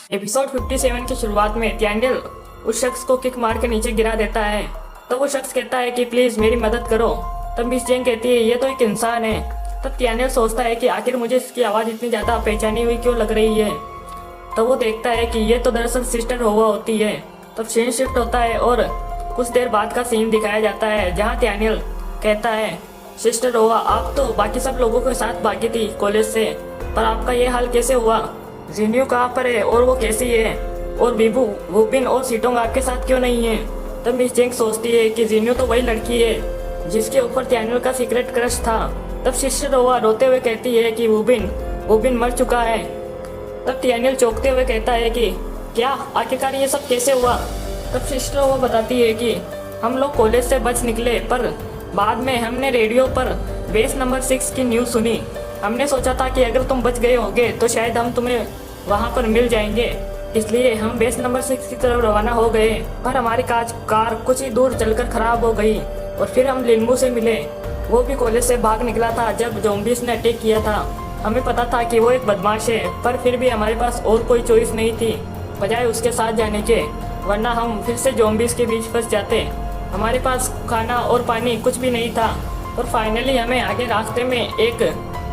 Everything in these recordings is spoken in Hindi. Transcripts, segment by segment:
एपिसोड 57 की शुरुआत में डैनियल उस शख्स को किक मार के नीचे गिरा देता है। तो वो शख्स कहता है कि प्लीज मेरी मदद करो। तब मिस जेन कहती है ये तो एक इंसान है। तब डैनियल सोचता है कि आखिर मुझे इसकी आवाज़ इतनी ज़्यादा पहचानी हुई क्यों लग रही है। तो वो देखता है कि ये तो दरअसल सिस्टर होवा होती है। तब सीन शिफ्ट होता है और कुछ देर बाद का सीन दिखाया जाता है जहाँ डैनियल कहता है सिस्टर होवा आप तो बाकी सब लोगों के साथ भागी थी कॉलेज से, पर आपका ये हाल कैसे हुआ? जिन्यू कहाँ पर है और वो कैसी है? और बीबू वुबिन और सीटोंग आपके साथ क्यों नहीं है? तब मिस जेंग सोचती है कि जिन्यू तो वही लड़की है जिसके ऊपर डैनियल का सीक्रेट क्रश था। तब सिस्टर होवा रोते हुए कहती है कि वुबिन मर चुका है। तब डैनियल चौंकते हुए कहता है कि क्या आखिरकार ये सब कैसे हुआ? तब सिस्टर होवा बताती है कि हम लोग कॉलेज से बच निकले, पर बाद में हमने रेडियो पर बेस नंबर 6 की न्यूज़ सुनी। हमने सोचा था कि अगर तुम बच गए होगे तो शायद हम तुम्हें वहाँ पर मिल जाएंगे, इसलिए हम बेस नंबर 6 की तरफ रवाना हो गए। पर हमारी कार कुछ ही दूर चलकर खराब हो गई और फिर हम लिनमू से मिले। वो भी कॉलेज से भाग निकला था जब ज़ॉम्बीज़ ने अटैक किया था। हमें पता था कि वो एक बदमाश है, पर फिर भी हमारे पास और कोई चॉइस नहीं थी बजाय उसके साथ जाने के, वरना हम फिर से ज़ॉम्बीज़ के बीच फंस जाते। हमारे पास खाना और पानी कुछ भी नहीं था। और फाइनली हमें आगे रास्ते में एक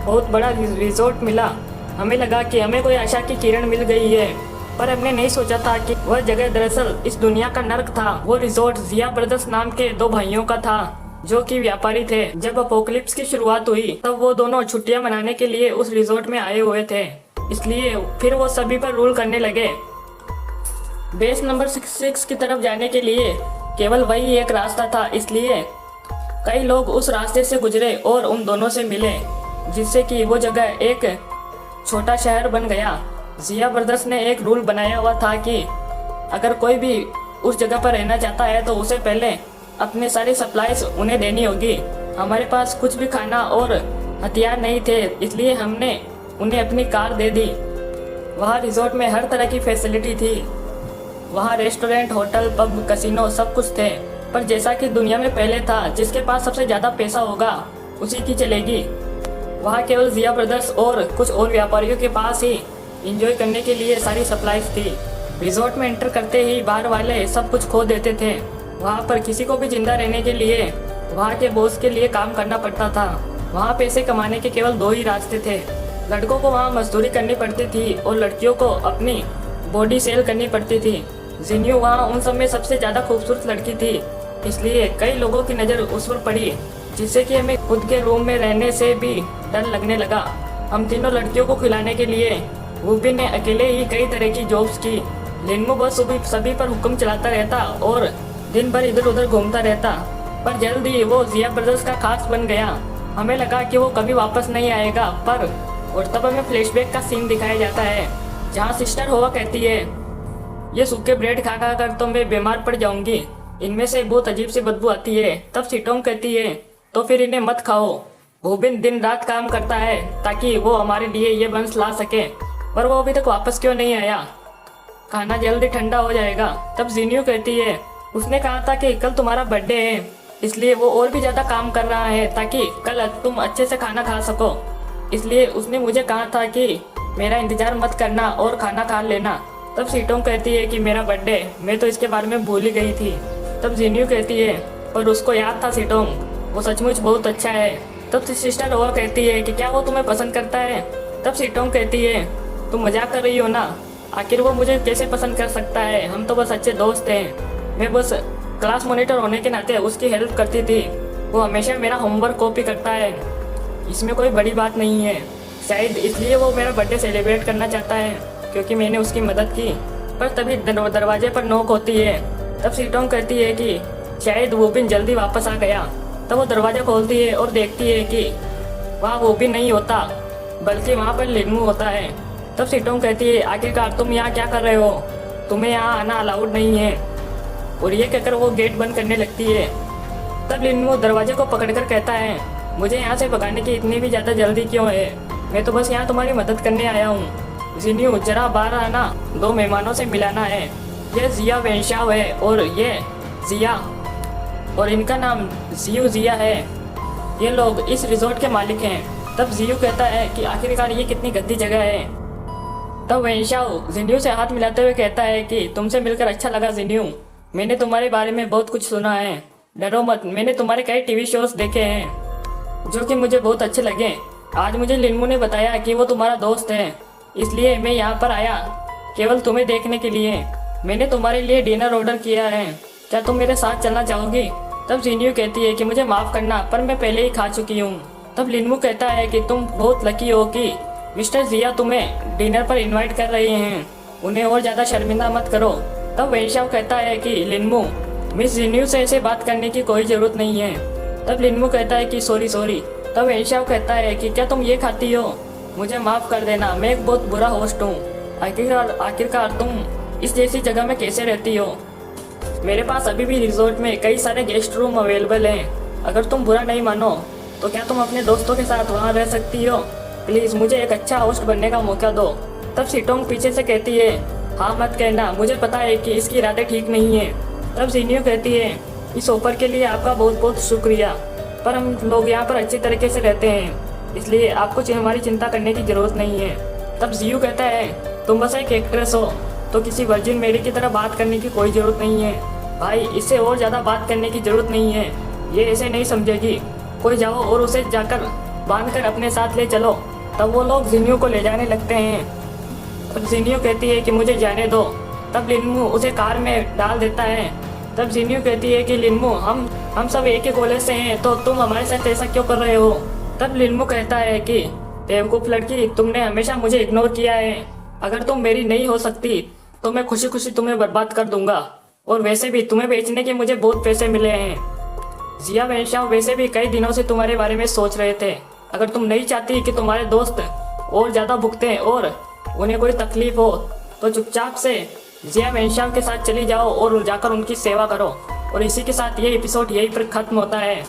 बहुत बड़ा रिजॉर्ट मिला। हमें लगा कि हमें कोई आशा की किरण मिल गई है, पर हमने नहीं सोचा था कि वह जगह दरअसल इस दुनिया का नर्क था। वो रिजॉर्ट जिया ब्रदर्स नाम के दो भाइयों का था जो कि व्यापारी थे। जब अपोकलिप्स की शुरुआत हुई तब वो दोनों छुट्टियां मनाने के लिए उस रिजॉर्ट में आए हुए थे, इसलिए फिर वो सभी पर रूल करने लगे। बेस नंबर 6 की तरफ जाने के लिए केवल वही एक रास्ता था, इसलिए कई लोग उस रास्ते से गुजरे और उन दोनों से मिले, जिससे कि वो जगह एक छोटा शहर बन गया। जिया ब्रदर्स ने एक रूल बनाया हुआ था कि अगर कोई भी उस जगह पर रहना चाहता है तो उसे पहले अपने सारी सप्लाईज उन्हें देनी होगी। हमारे पास कुछ भी खाना और हथियार नहीं थे, इसलिए हमने उन्हें अपनी कार दे दी। वहाँ रिजॉर्ट में हर तरह की फैसिलिटी थी। वहाँ रेस्टोरेंट, होटल, पब, कसिनो सब कुछ थे, पर जैसा कि दुनिया में पहले था, जिसके पास सबसे ज़्यादा पैसा होगा उसी की चलेगी। वहाँ केवल जिया ब्रदर्स और कुछ और व्यापारियों के पास ही एंजॉय करने के लिए सारी सप्लाईज थी। रिजॉर्ट में एंटर करते ही बाहर वाले सब कुछ खो देते थे। वहाँ पर किसी को भी जिंदा रहने के लिए वहाँ के बॉस के लिए काम करना पड़ता था। वहाँ पैसे कमाने के केवल दो ही रास्ते थे। लड़कों को वहाँ मजदूरी करनी पड़ती थी और लड़कियों को अपनी बॉडी सेल करनी पड़ती थी। जिन्यू वहाँ उन सब में सबसे ज़्यादा खूबसूरत लड़की थी, इसलिए कई लोगों की नज़र उस पर पड़ी, जिससे कि हमें खुद के रूम में रहने से भी डर लगने लगा। हम तीनों लड़कियों को खिलाने के लिए वुबिन ने अकेले ही कई तरह की जॉब्स की। लिनमू बस सभी पर हुक्म चलाता रहता और दिन भर इधर उधर घूमता रहता, पर जल्द ही वो जिया ब्रदर्स का खास बन गया। हमें लगा कि वो कभी वापस नहीं आएगा, पर और तब हमें फ्लैशबैक का सीन दिखाया जाता है जहाँ सिस्टर होवा कहती है ये सूखे ब्रेड खा खा कर तो मैं बीमार पड़ जाऊंगी, इनमें से बहुत अजीब सी बदबू आती है। तब सीटोंग कहती है तो फिर इन्हें मत खाओ। वुबिन दिन रात काम करता है ताकि वो हमारे लिए ये वंश ला सके, पर वो अभी तक वापस क्यों नहीं आया? खाना जल्दी ठंडा हो जाएगा। तब जिन्यू कहती है उसने कहा था कि कल तुम्हारा बर्थडे है, इसलिए वो और भी ज़्यादा काम कर रहा है ताकि कल तुम अच्छे से खाना खा सको। इसलिए उसने मुझे कहा था कि मेरा इंतज़ार मत करना और खाना खा लेना। तब सीटोंग कहती है कि मेरा बर्थडे, मैं तो इसके बारे में भूल ही गई थी। तब जिन्यू कहती है पर उसको याद था सीटोंग, वो सचमुच बहुत अच्छा है। तब सिस्टर होवा कहती है कि क्या वो तुम्हें पसंद करता है? तब सीटोंग कहती है तुम मजाक कर रही हो ना, आखिर वो मुझे कैसे पसंद कर सकता है, हम तो बस अच्छे दोस्त हैं। मैं बस क्लास मॉनिटर होने के नाते उसकी हेल्प करती थी, वो हमेशा मेरा होमवर्क कॉपी करता है, इसमें कोई बड़ी बात नहीं है। शायद इसलिए वो मेरा बर्थडे सेलिब्रेट करना चाहता है क्योंकि मैंने उसकी मदद की। पर तभी दरवाजे पर नोक होती है। तब सीटोंग कहती है कि शायद वुबिन जल्दी वापस आ गया। तब वो दरवाज़ा खोलती है और देखती है कि वहाँ वुबिन नहीं होता बल्कि वहाँ पर लिनमू होता है। तब सीटोंग कहती है आखिरकार तुम यहाँ क्या कर रहे हो, तुम्हें यहाँ आना अलाउड नहीं है, और ये कहकर वो गेट बंद करने लगती है। तब लिनमू दरवाजे को पकड़कर कहता है मुझे यहाँ से भगाने की इतनी भी ज़्यादा जल्दी क्यों है, मैं तो बस यहाँ तुम्हारी मदद करने आया हूँ। जिन्यू जरा बाहर आना, दो मेहमानों से मिलाना है। ये जिया वेंशाव है और ये जिया, और इनका नाम जिया है। ये लोग इस रिजॉर्ट के मालिक हैं। तब जियू कहता है कि आखिरकार ये कितनी गंदी जगह है। तब वेंशाओ जिन्यू से हाथ मिलाते हुए कहता है कि तुमसे मिलकर अच्छा लगा जिन्यू। मैंने तुम्हारे बारे में बहुत कुछ सुना है, डरो मत, मैंने तुम्हारे कई टीवी शोज देखे हैं जो कि मुझे बहुत अच्छे लगे। आज मुझे लिनमू ने बताया कि वो तुम्हारा दोस्त है, इसलिए मैं यहाँ पर आया केवल तुम्हें देखने के लिए। मैंने तुम्हारे लिए डिनर ऑर्डर किया है, क्या तुम मेरे साथ चलना चाहोगी? तब जिन्यू कहती है कि मुझे माफ़ करना, पर मैं पहले ही खा चुकी हूँ। तब लिनमू कहता है कि तुम बहुत लकी हो कि मिस्टर जिया तुम्हें डिनर पर इनवाइट कर रहे हैं, उन्हें और ज़्यादा शर्मिंदा मत करो। तब वेंशाओ कहता है कि लिनमू, मिस जिन्यू से ऐसे बात करने की कोई ज़रूरत नहीं है। तब लिनमू कहता है कि सॉरी। तब वेंशाओ कहता है कि क्या तुम ये खाती हो? मुझे माफ़ कर देना, मैं एक बहुत बुरा होस्ट हूँ। आखिरकार तुम इस जैसी जगह में कैसे रहती हो? मेरे पास अभी भी रिजॉर्ट में कई सारे गेस्ट रूम अवेलेबल हैं। अगर तुम बुरा नहीं मानो तो क्या तुम अपने दोस्तों के साथ वहाँ रह सकती हो? प्लीज़ मुझे एक अच्छा होस्ट बनने का मौका दो। तब सिटोंग पीछे से कहती है, हाँ मत कहना, मुझे पता है कि इसकी इरादे ठीक नहीं है। तब जिन्यू कहती है, इस ऑफर के लिए आपका बहुत बहुत शुक्रिया, पर हम लोग यहाँ पर अच्छी तरीके से रहते हैं, इसलिए आपको हमारी चिंता करने की ज़रूरत नहीं है। तब जियू कहता है, तुम बस एक एक्ट्रेस हो तो किसी वर्जिन मेरी की तरह बात करने की कोई ज़रूरत नहीं है। भाई, इससे और ज़्यादा बात करने की ज़रूरत नहीं है, ये ऐसे नहीं समझेगी। कोई जाओ और उसे जाकर बांधकर अपने साथ ले चलो। तब वो लोग जिन्यू को ले जाने लगते हैं। तब जिन्यू कहती है कि मुझे जाने दो। तब लिनमू उसे कार में डाल देता है। तब जिन्यू कहती है कि लिनमू, हम सब एक ही कॉलेज से हैं, तो तुम हमारे साथ ऐसा क्यों कर रहे हो? तब लिनमू कहता है कि बेवकूफ़ लड़की, तुमने हमेशा मुझे इग्नोर किया है। अगर तुम मेरी नहीं हो सकती तो मैं खुशी खुशी तुम्हें बर्बाद कर दूंगा, और वैसे भी तुम्हें बेचने के मुझे बहुत पैसे मिले हैं। जिया वेंशाओ वैसे भी कई दिनों से तुम्हारे बारे में सोच रहे थे। अगर तुम नहीं चाहती कि तुम्हारे दोस्त और ज़्यादा भुगतें और उन्हें कोई तकलीफ हो तो चुपचाप से जिया वेंशाओ के साथ चली जाओ और जाकर उनकी सेवा करो। और इसी के साथ ये एपिसोड यहीं पर ख़त्म होता है।